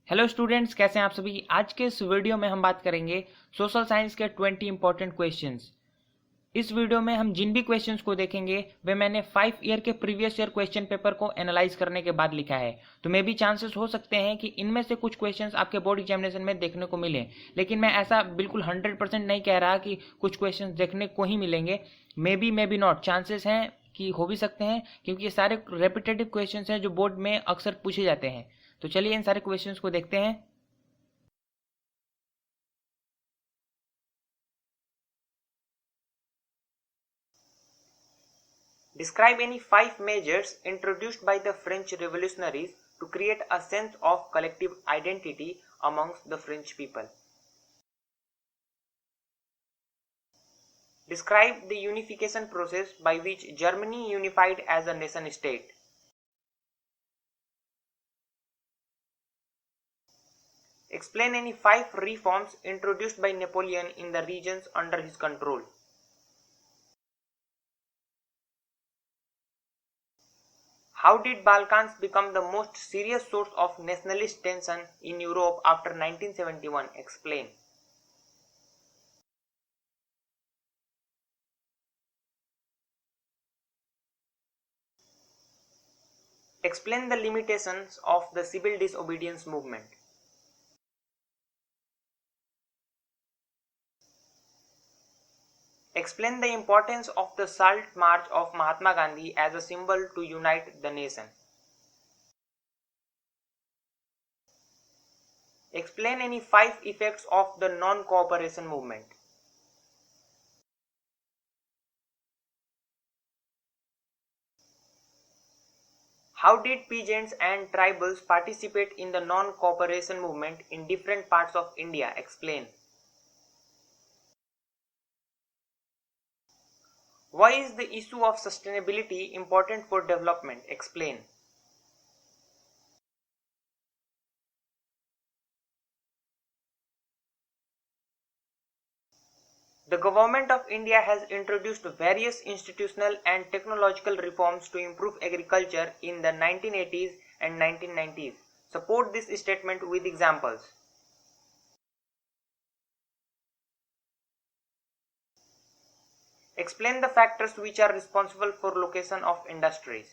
Hello students, कैसे हैं आप सभी। आज के इस वीडियो में हम बात करेंगे सोशल साइंस के 20 इंपॉर्टेंट क्वेश्चंस। इस वीडियो में हम जिन भी क्वेश्चंस को देखेंगे वे मैंने 5 ईयर के प्रीवियस ईयर क्वेश्चन पेपर को एनालाइज करने के बाद लिखा है। तो मे भी चांसेस हो सकते हैं कि इनमें से कुछ क्वेश्चंस आपके बोर्ड एग्जामिनेशन में देखने को मिले, लेकिन मैं ऐसा बिल्कुल 100% नहीं कह रहा कि कुछ क्वेश्चंस देखने को ही मिलेंगे। मे बी नॉट, चांसेस हैं कि हो भी सकते हैं, क्योंकि ये सारे रेपिटेटिव क्वेश्चंस हैं जो बोर्ड में अक्सर पूछे जाते हैं। तो चलिए इन सारे क्वेश्चंस को देखते हैं। Describe any 5 measures introduced by the French revolutionaries to create a sense of collective identity amongst the French people. Describe the unification process by which Germany unified as a nation state. Explain any 5 reforms introduced by Napoleon in the regions under his control. How did Balkans become the most serious source of nationalist tension in Europe after 1971? Explain. Explain the limitations of the civil disobedience movement. Explain the importance of the Salt March of Mahatma Gandhi as a symbol to unite the nation. Explain any 5 effects of the non-cooperation movement. How did peasants and tribals participate in the non-cooperation movement in different parts of India? Explain. Why is the issue of sustainability important for development? Explain. The Government of India has introduced various institutional and technological reforms to improve agriculture in the 1980s and 1990s. Support this statement with examples. Explain the factors which are responsible for location of industries.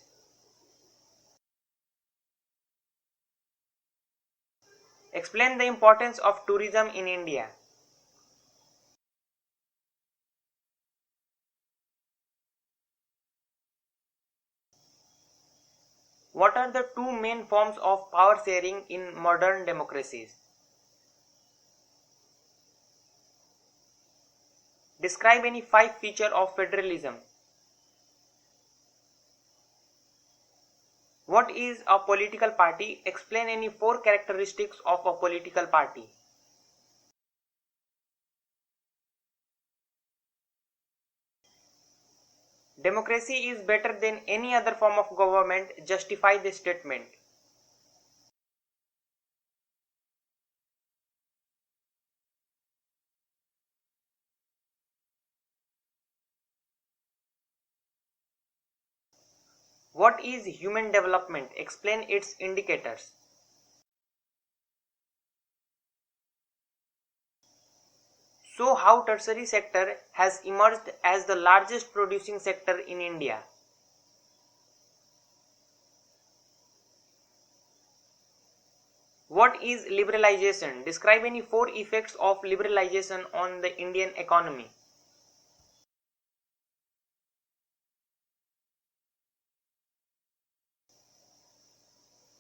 Explain the importance of tourism in India. What are the two main forms of power sharing in modern democracies? Describe any 5 features of federalism. What is a political party? Explain any 4 characteristics of a political party. Democracy is better than any other form of government. Justify the statement. What is human development? Explain its indicators. Show how tertiary sector has emerged as the largest producing sector in India. What is liberalization? Describe any 4 effects of liberalization on the Indian economy.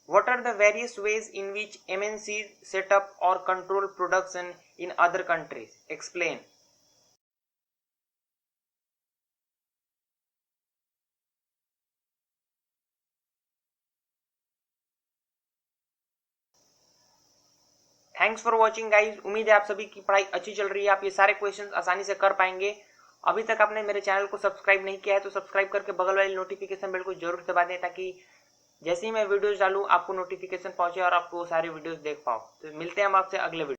What are the various ways in which MNCs set up or control production in other countries? Explain. Thanks for watching guys. उम्मीद है आप सभी की पढ़ाई अच्छी चल रही है, आप ये सारे क्वेश्चंस आसानी से कर पाएंगे। अभी तक आपने मेरे चैनल को सब्सक्राइब नहीं किया है तो सब्सक्राइब करके बगल वाली नोटिफिकेशन बेल को जरूर दबा दें, ताकि जैसे ही मैं वीडियोस डालूं आपको नोटिफिकेशन पहुंचे और आप वो सारे वीडियोस देख पाओ। तो मिलते हैं हम आपसे अगले वीडियो।